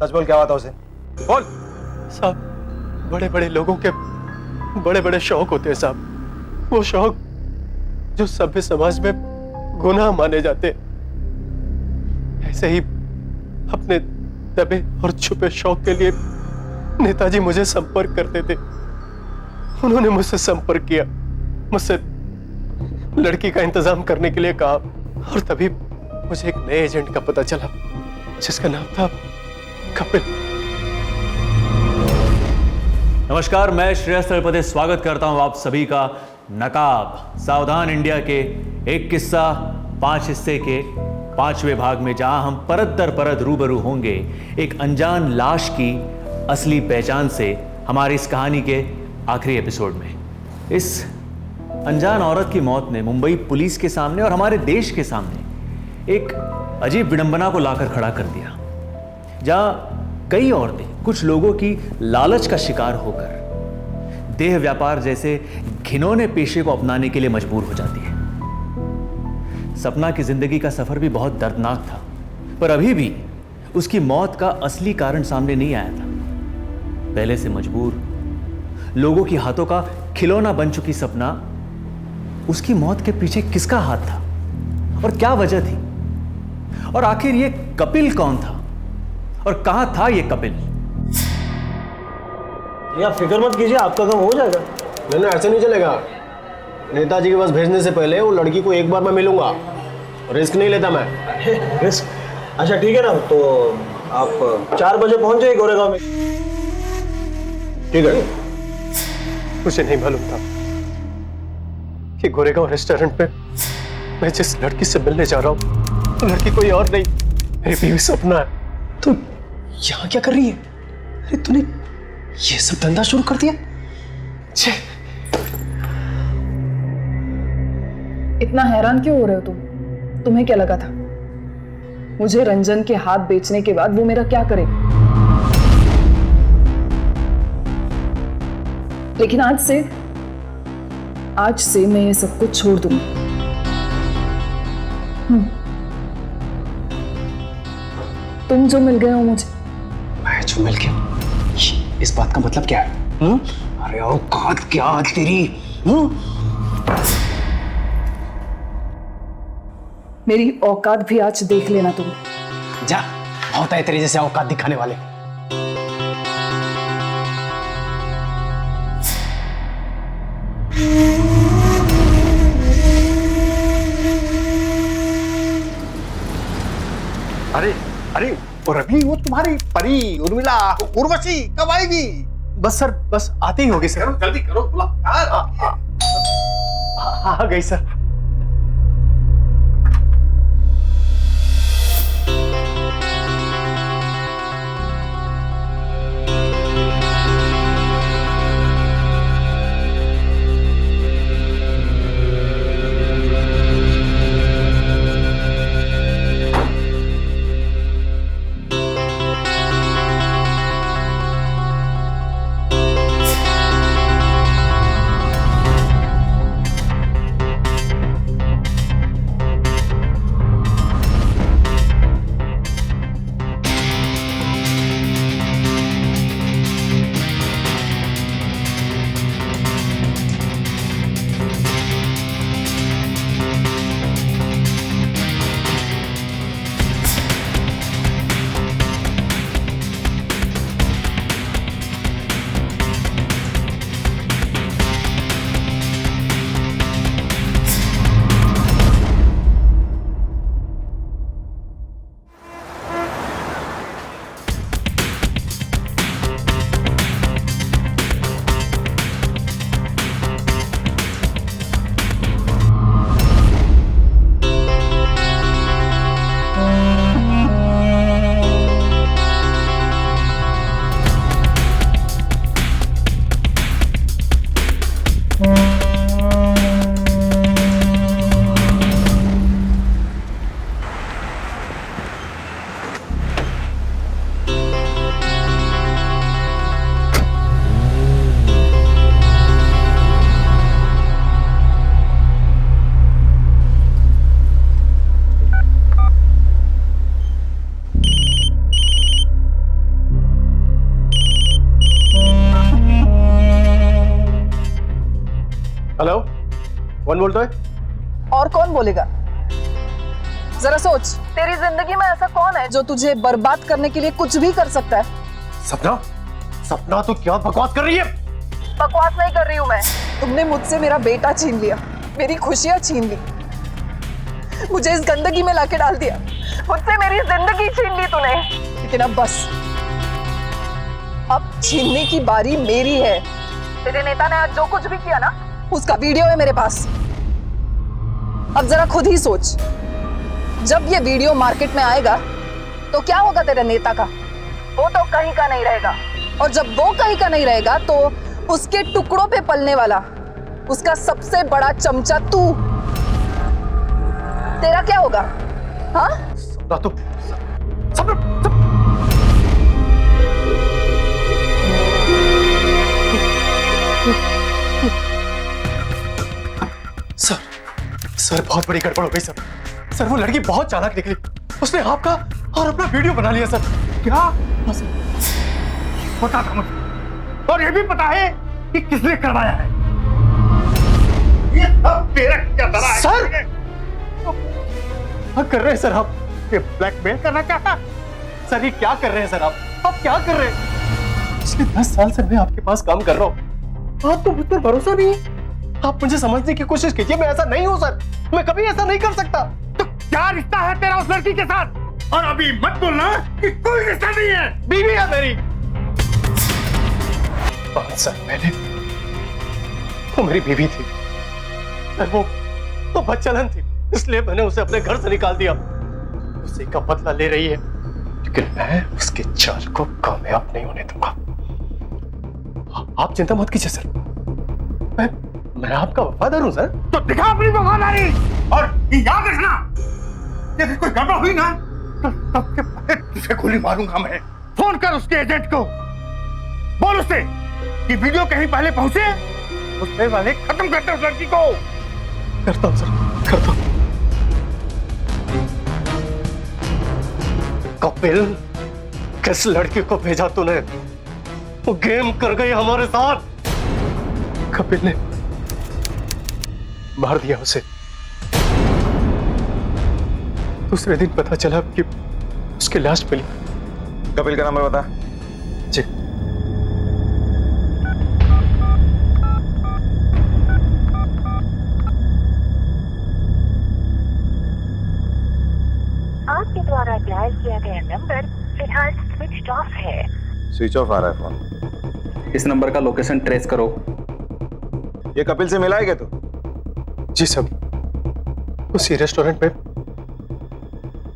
सच बोल, क्या हुआ था उसे? बोल। साहब, बड़े बड़े लोगों के बड़े बड़े शौक होते हैं साहब। वो शौक जो सभ्य समाज में गुनाह माने जाते हैं। ऐसे ही अपने दबे और छुपे शौक के लिए नेताजी मुझे संपर्क करते थे। उन्होंने मुझसे संपर्क किया, मुझसे लड़की का इंतजाम करने के लिए कहा, और तभी मुझे एक नए एजेंट का पता चला जिसका नाम था कपिल। नमस्कार, मैं श्रेयस तलपदे स्वागत करता हूं आप सभी का नकाब सावधान इंडिया के एक किस्सा 5 हिस्से के 5वें भाग में, जहां हम परत दर परत रूबरू होंगे एक अनजान लाश की असली पहचान से हमारी इस कहानी के आखिरी एपिसोड में। इस अनजान औरत की मौत ने मुंबई पुलिस के सामने और हमारे देश के सामने एक अजीब विडंबना को लाकर खड़ा कर दिया, जहां कई औरतें कुछ लोगों की लालच का शिकार होकर देह व्यापार जैसे घिनौने पेशे को अपनाने के लिए मजबूर हो जाती है। सपना की जिंदगी का सफर भी बहुत दर्दनाक था, पर अभी भी उसकी मौत का असली कारण सामने नहीं आया था। पहले से मजबूर, लोगों की हाथों का खिलौना बन चुकी सपना, उसकी मौत के पीछे किसका हाथ था और क्या वजह थी, और आखिर ये कपिल कौन था और कहां था ये कपिल? आप फिक्र मत कीजिए, आपका काम हो जाएगा। नहीं, ऐसे नहीं चलेगा। नेताजी के पास भेजने से पहले वो लड़की को एक बार मैं मिलूंगा। रिस्क नहीं लेता मैं। रिस्क? अच्छा ठीक है ना, तो आप 4 बजे पहुंच जाइए गोरेगांव में। ठीक है। मुझे नहीं मालूम था कि गोरेगांव रेस्टोरेंट में मैं जिस लड़की से मिलने जा रहा हूं वो लड़की कोई और नहीं, मेरी बीवी सपना है। तो यहाँ क्या कर रही है? अरे तूने ये सब धंधा शुरू कर दिया? छे। इतना हैरान क्यों हो रहे हो तुम? तुम्हें क्या लगा था मुझे रंजन के हाथ बेचने के बाद वो मेरा क्या करे? लेकिन आज से मैं ये सब कुछ छोड़ दूंगी। तुम जो मिल गए हो मुझे। मैं जो मिल गया, इस बात का मतलब क्या है? अरे औकात क्या तेरी? मेरी औकात भी आज देख लेना तुम। जा, होता है तेरे जैसे औकात दिखाने वाले। अरे अरे, और अभी वो तुम्हारी परी उर्मिला उर्वशी कब आएगी? बस सर, बस आते ही होगी सर। जल्दी करो, बुला। आ गई सर। हेलो, कौन बोलता है? और कौन बोलेगा? जरा सोच, तेरी जिंदगी में ऐसा कौन है जो तुझे बर्बाद करने के लिए कुछ भी कर सकता है? सपना, सपना तू क्या बकवास कर रही है? बकवास नहीं कर रही हूँ मैं। तुमने मुझसे मेरा बेटा छीन लिया, मेरी खुशियां छीन ली, मुझे इस गंदगी में लाके डाल दिया, मुझसे मेरी जिंदगी छीन ली तूने। लेकिन अब बस, अब छीनने की बारी मेरी है। तेरे नेता ने आज जो कुछ भी किया ना, उसका वीडियो है मेरे पास। अब जरा खुद ही सोच, जब ये वीडियो मार्केट में आएगा तो क्या होगा तेरे नेता का? वो तो कहीं का नहीं रहेगा, और जब वो कहीं का नहीं रहेगा तो उसके टुकड़ों पे पलने वाला उसका सबसे बड़ा चमचा तू। तेरा क्या होगा? हाँ? सपना तू, सर बहुत बड़ी गड़बड़ हो गई सर। सर वो लड़की बहुत चालाक निकली, उसने आपका और अपना वीडियो बना लिया सर। क्या? पता था मुझे, और ये भी पता है कि किसने करवाया है। ये सब तेरा क्या धरा है? सर क्या कर रहे हैं सर आप? ये ब्लैकमेल करना चाहता? सर ये क्या कर रहे हैं सर आप क्या कर रहे हैं? पिछले 10 साल से मैं आपके पास काम कर रहा हूँ, आपको मुझ पर भरोसा नहीं है? आप मुझे समझने की कोशिश कीजिए, मैं ऐसा नहीं हूं सर, मैं कभी ऐसा नहीं कर सकता। तो क्या रिश्ता है तेरा उस लड़की के साथ? और अभी मत बोलना कि कोई रिश्ता नहीं है। बीवी है मेरी। 5 साल पहले वो मेरी बीवी थी, वो बच्चलन थी, इसलिए मैंने उसे अपने घर से निकाल दिया। उसी का बदला ले रही है, लेकिन मैं उसके चाल को कामयाब नहीं होने दूंगा। आप चिंता मत कीजिए सर, मैं आपका वफादार हूं सर। तो दिखा अपनी वफादारी, और याद रखना, यदि कोई गड़बड़ हुई ना तो सबसे पहले तुझे गोली मारूंगा मैं। फोन कर उसके एजेंट को, बोल उससे कि वीडियो कहीं पहले पहुंचे, उससे वाले खत्म करते उस लड़की को। करता हूं सर, करता हूं। कपिल, किस लड़की को भेजा तूने? वो गेम कर गई हमारे साथ। कपिल ने मार दिया उसे। दूसरे दिन पता चला कि उसकी लाश मिली। कपिल का नंबर बता। जी। आपके द्वारा डायल किया गया नंबर फिलहाल स्विच ऑफ है। स्विच ऑफ आ रहा है फोन। इस नंबर का लोकेशन ट्रेस करो। ये कपिल से मिला है क्या तू? जी सब, उसी रेस्टोरेंट में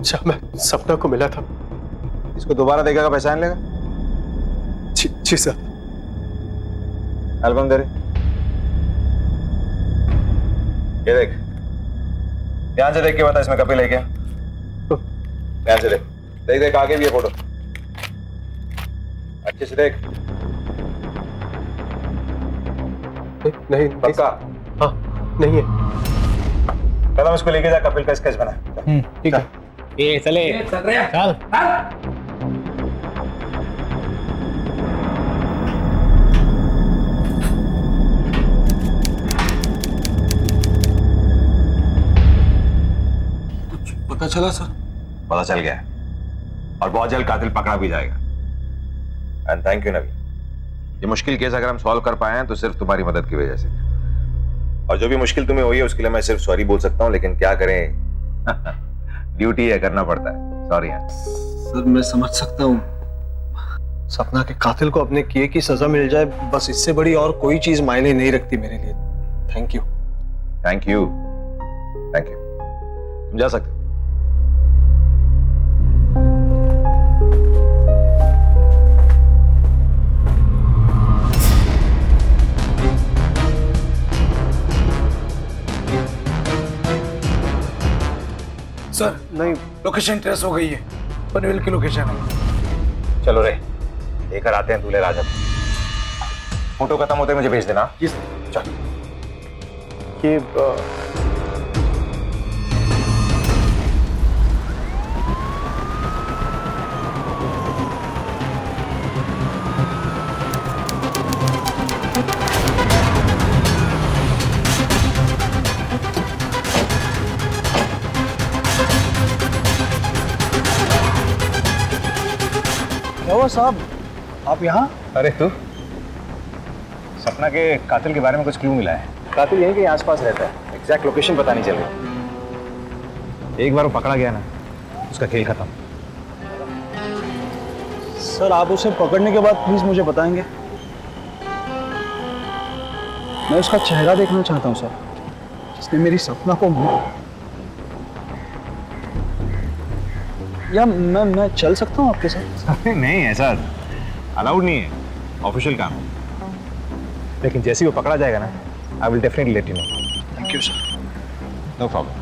जहां मैं सपना को मिला था। इसको दोबारा देखेगा पहचान लेगा? जी सर। एल्बम दे रहे, ये देख, ध्यान से देख के बता इसमें कपिल है क्या? ध्यान से देख, देख देख आगे भी है फोटो, अच्छे से देख। नहीं पक्का? हाँ नहीं है। चलो इसको लेके जा, कपिल का स्केच बना। ठीक है। ये चले चल रहे हैं। चल कुछ पता चला सर? पता चल गया है, और बहुत जल्द कातिल पकड़ा भी जाएगा। एंड थैंक यू नवीन, ये मुश्किल केस अगर हम सॉल्व कर पाए हैं तो सिर्फ तुम्हारी मदद की वजह से। और जो भी मुश्किल तुम्हें हुई है उसके लिए मैं सिर्फ सॉरी बोल सकता हूँ, लेकिन क्या करें ड्यूटी है, करना पड़ता है। सॉरी यार। सर मैं समझ सकता हूँ, सपना के कातिल को अपने किए की सजा मिल जाए, बस इससे बड़ी और कोई चीज मायने नहीं रखती मेरे लिए। Thank you. Thank you, thank you. तुम जा सकते हो। सर नहीं, लोकेशन ट्रेस हो गई है, पनवेल की लोकेशन है। चलो रे, लेकर आते हैं दूल्हे राजा को। फोटो खत्म होते मुझे भेज देना। ये चल। ये हुआ साहब, आप यहाँ? अरे तू सपना के कातिल के बारे में कुछ क्लू मिला है? कातिल यहीं के आसपास रहता है, एग्जैक्ट लोकेशन पता नहीं चल रही। एक बार वो पकड़ा गया ना, उसका खेल खत्म। सर आप उसे पकड़ने के बाद प्लीज मुझे बताएंगे, मैं उसका चेहरा देखना चाहता हूँ सर, जिसने मेरी सपना को या मैं चल सकता हूँ आपके साथ? नहीं, ऐसा अलाउड नहीं है, ऑफिशियल काम। लेकिन जैसे ही वो पकड़ा जाएगा ना, I will definitely let you know. Thank you sir. No problem.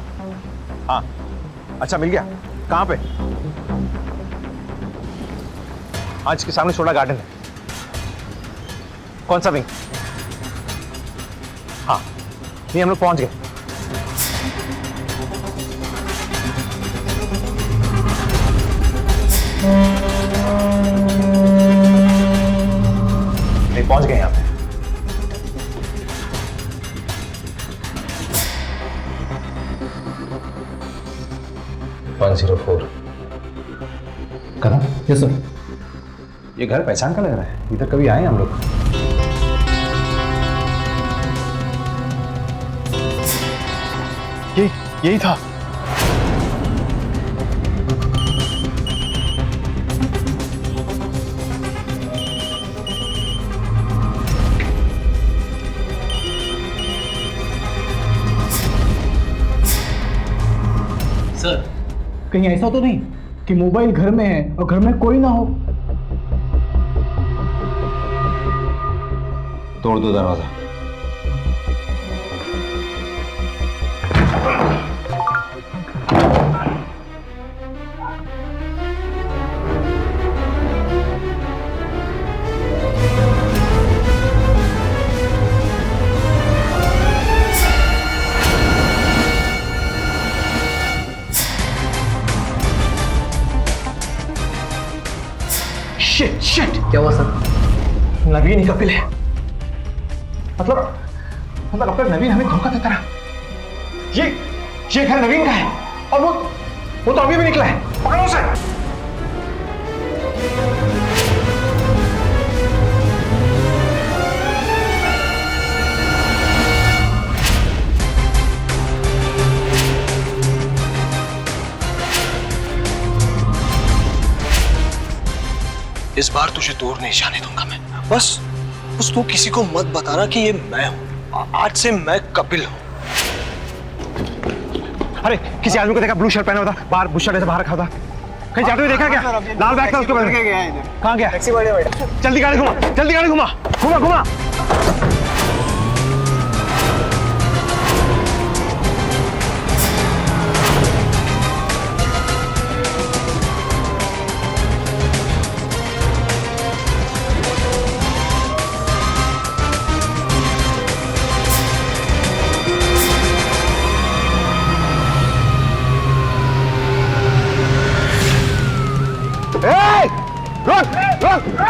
हाँ, अच्छा मिल गया? कहाँ पे? आज के सामने छोटा गार्डन है। कौन सा विंग? हाँ, ये हम लोग पहुंच गए। नहीं, पहुंच गए यहाँ पे। कदम? Yes sir. ये घर पहचान का लग रहा है, इधर कभी आए हम लोग? यही था। सर कहीं ऐसा तो नहीं कि मोबाइल घर में है और घर में कोई ना हो? तोड़ दो दरवाजा। शिट, क्या हुआ सर? नवीन ही कपिल है। मतलब अब तक नवीन हमें धोखा देता रहा। ये घर नवीन का है और वो तो अभी भी निकला है। पकड़ो उसे। इस बार तुझे दूर नहीं जाने दूंगा मैं। बस तू किसी को मत बताना कि ये मैं हूं। आज से मैं कपिल हूं। अरे किसी आदमी को देखा, ब्लू शर्ट पहना हुआ था, बाहर बुशर्ट ऐसे बाहर रखा था। कहीं जाते हुए देखा क्या? लाल बैग था उसके बाद। कहाँ गया? टैक्सी वाले बैठा। जल्दी गाड़ी घुमा, जल्दी गाड़ी घुमा, घुमा घुमा।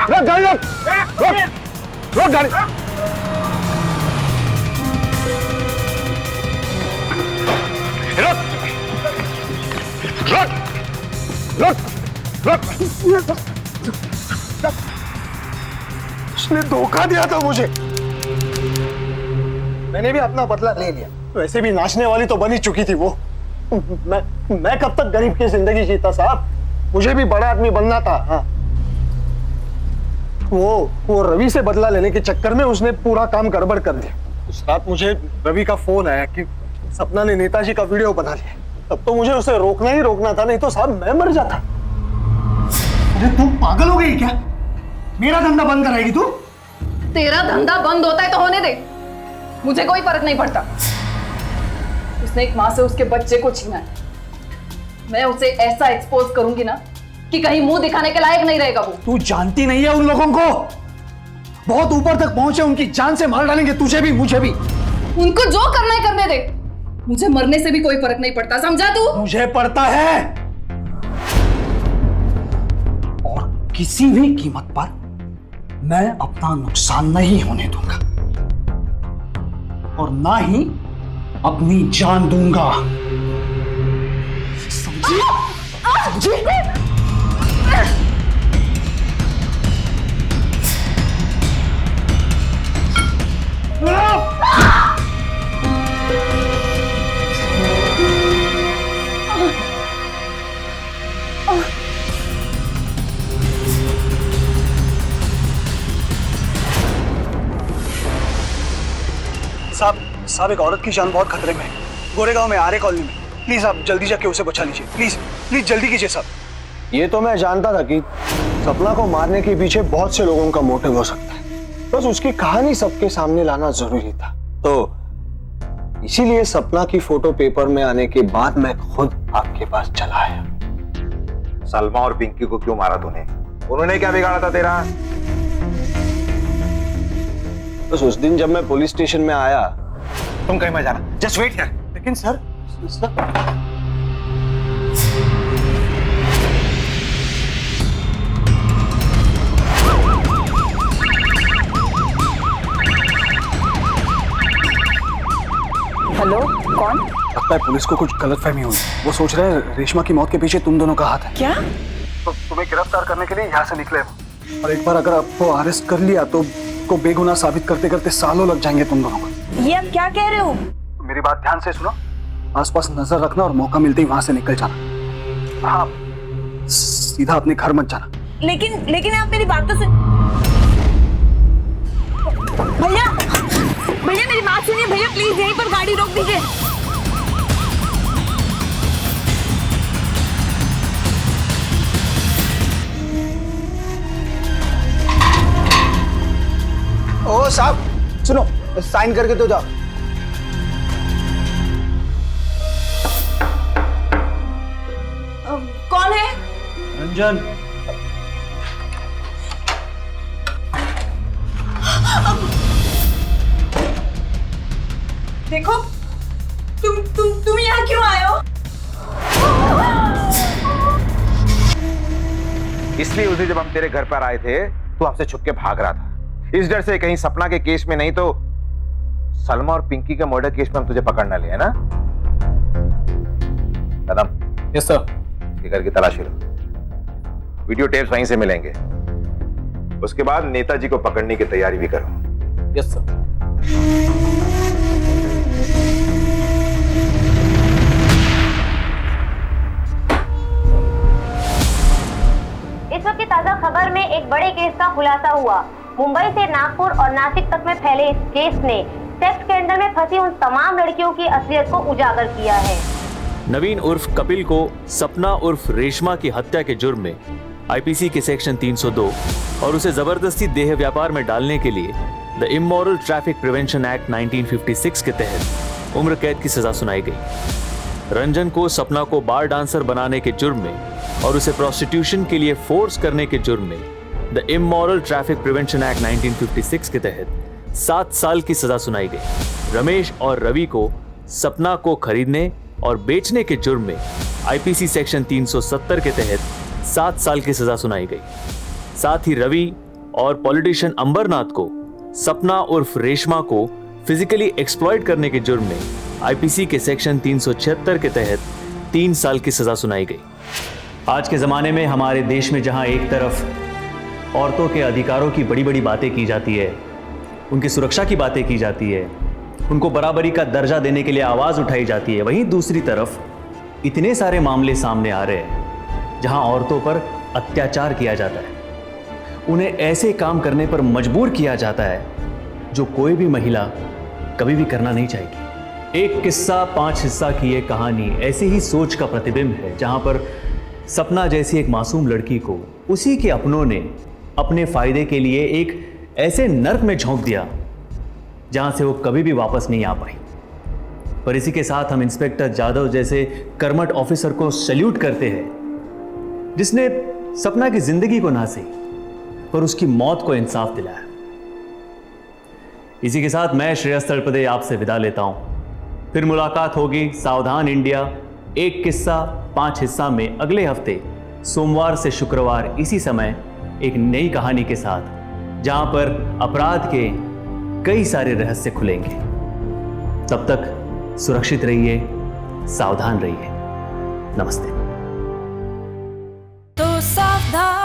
रोक गाड़ी, रोक गाड़ी। उसने धोखा दिया था मुझे, मैंने भी अपना बदला ले लिया। वैसे भी नाचने वाली तो बनी चुकी थी वो। मैं कब तक गरीब की जिंदगी जीता साहब, मुझे भी बड़ा आदमी बनना था। हाँ। वो रवि से बदला लेने के चक्कर में उसने पूरा काम गड़बड़ कर दिया। उस रात मुझे रवि का फोन आया कि सपना ने नेताजी का वीडियो बना लिया। तब तो मुझे उसे रोकना ही रोकना था, नहीं तो साहब मैं मर जाता। अरे तू पागल हो गई क्या? मेरा धंधा बंद कराएगी तू? तेरा धंधा बंद होता है तो होने दे, मुझे कोई फर्क नहीं पड़ता। उसने एक माँ से उसके बच्चे को छीना है, मैं उसे ऐसा एक्सपोज करूंगी ना कि कहीं मुंह दिखाने के लायक नहीं रहेगा वो। तू जानती नहीं है उन लोगों को, बहुत ऊपर तक पहुंचे, उनकी जान से मार डालेंगे तुझे भी मुझे भी। उनको जो करना है करने दे, मुझे मरने से भी कोई फर्क नहीं पड़ता, समझा तू? मुझे पड़ता है, और किसी भी कीमत पर मैं अपना नुकसान नहीं होने दूंगा और ना ही अपनी जान दूंगा, समझी? समझी? साहब एक औरत की जान बहुत खतरे में है, गोरेगांव में आर्य कॉलोनी में। प्लीज आप जल्दी जाके उसे बचा लीजिए, प्लीज प्लीज जल्दी कीजिए साहब। ये तो मैं जानता था कि सपना को मारने के पीछे बहुत से लोगों का मोटिव हो सकता है, बस उसकी कहानी सबके सामने लाना जरूरी था। तो इसीलिए सपना की फोटो पेपर में आने के बाद मैं खुद आपके पास चला आया। सलमा और पिंकी को क्यों मारा तूने? उन्होंने क्या बिगाड़ा था तेरा? बस उस दिन जब मैं पुलिस स्टेशन में आया। तुम कहीं मत जाना, जस्ट वेट हियर। लेकिन सर हेलो, कौन? लगता है पुलिस को कुछ गलतफहमी हुई। वो सोच रहे हैं रेशमा की मौत के पीछे तुम दोनों का हाथ है। क्या? तो तुम्हें गिरफ्तार करने के लिए यहाँ से निकले हो। और एक बार अगर आपको अरेस्ट कर लिया तो को बेगुनाह साबित करते करते सालों लग जाएंगे तुम दोनों को। ये आप क्या कह रहे हो? मेरी बात ध्यान से सुनो, आसपास नजर रखना और मौका मिलते ही वहां से निकल जाना। हाँ, सीधा अपने घर मत जाना। लेकिन आप मेरी बात तो सुन। भैया मेरी बात सुनिए भैया, प्लीज यहीं पर गाड़ी रोक दीजिए। ओ साहब सुनो, साइन करके तो जाओ। कौन है? रंजन, देखो तुम यहाँ क्यों आए हो? इसलिए उस दिन जब हम तेरे घर पर आए थे तो हमसे छुप के भाग रहा था, इस डर से कहीं सपना के केस में नहीं तो सलमा और पिंकी के मर्डर केस में हम तुझे पकड़ ना ले, है ना? कदम। Yes sir. इसके घर की तलाशी लो, वीडियो टेप्स वहीं से मिलेंगे। उसके बाद नेताजी को पकड़ने की तैयारी भी करो। Yes sir. इस वक्त की ताजा खबर में एक बड़े केस का खुलासा हुआ। मुंबई से नागपुर और नासिक तक में फैले इस केस ने सेक्स स्कैंडल में फंसी उन तमाम लड़कियों की असलियत को उजागर किया है। नवीन उर्फ कपिल को सपना उर्फ रेशमा की हत्या के जुर्म में आईपीसी के सेक्शन 302 और उसे जबरदस्ती देह व्यापार में डालने के लिए the immoral traffic prevention act 1956 के तहत उम्र कैद की सजा सुनाई गई। रंजन को सपना को बार डांसर बनाने के जुर्म में और उसे प्रोस्टिट्यूशन के लिए फोर्स करने के जुर्म में the immoral traffic prevention act 1956 के तहत 7 साल की सजा सुनाई गई। रमेश और रवि को सपना को खरीदने और बेचने के जुर्म में आईपीसी सेक्शन 370 के तहत 7 साल की सजा सुनाई गई। साथ ही रवि और पॉलिटिशियन अंबरनाथ को सपना उर्फ रेशमा को फिजिकली एक्सप्लॉइट करने के जुर्म में आईपीसी के सेक्शन 376 के तहत 3 साल की सजा सुनाई गई। आज के ज़माने में हमारे देश में जहां एक तरफ औरतों के अधिकारों की बड़ी बड़ी बातें की जाती है, उनकी सुरक्षा की बातें की जाती है, उनको बराबरी का दर्जा देने के लिए आवाज़ उठाई जाती है, वहीं दूसरी तरफ इतने सारे मामले सामने आ रहे हैं जहां औरतों पर अत्याचार किया जाता है, उन्हें ऐसे काम करने पर मजबूर किया जाता है जो कोई भी महिला कभी भी करना नहीं चाहेगी। एक किस्सा 5 हिस्सा की ये कहानी ऐसी ही सोच का प्रतिबिंब है जहां पर सपना जैसी एक मासूम लड़की को उसी के अपनों ने अपने फायदे के लिए एक ऐसे नर्क में झोंक दिया जहां से वो कभी भी वापस नहीं आ पाई। पर इसी के साथ हम इंस्पेक्टर जादव जैसे कर्मठ ऑफिसर को सैल्यूट करते हैं जिसने सपना की जिंदगी को ना सही पर उसकी मौत को इंसाफ दिलाया। इसी के साथ मैं श्रेयस तलपदे आपसे विदा लेता हूं। फिर मुलाकात होगी सावधान इंडिया एक किस्सा 5 हिस्सा में अगले हफ्ते सोमवार से शुक्रवार इसी समय एक नई कहानी के साथ, जहां पर अपराध के कई सारे रहस्य खुलेंगे। तब तक सुरक्षित रहिए, सावधान रहिए। नमस्ते। तो सावधान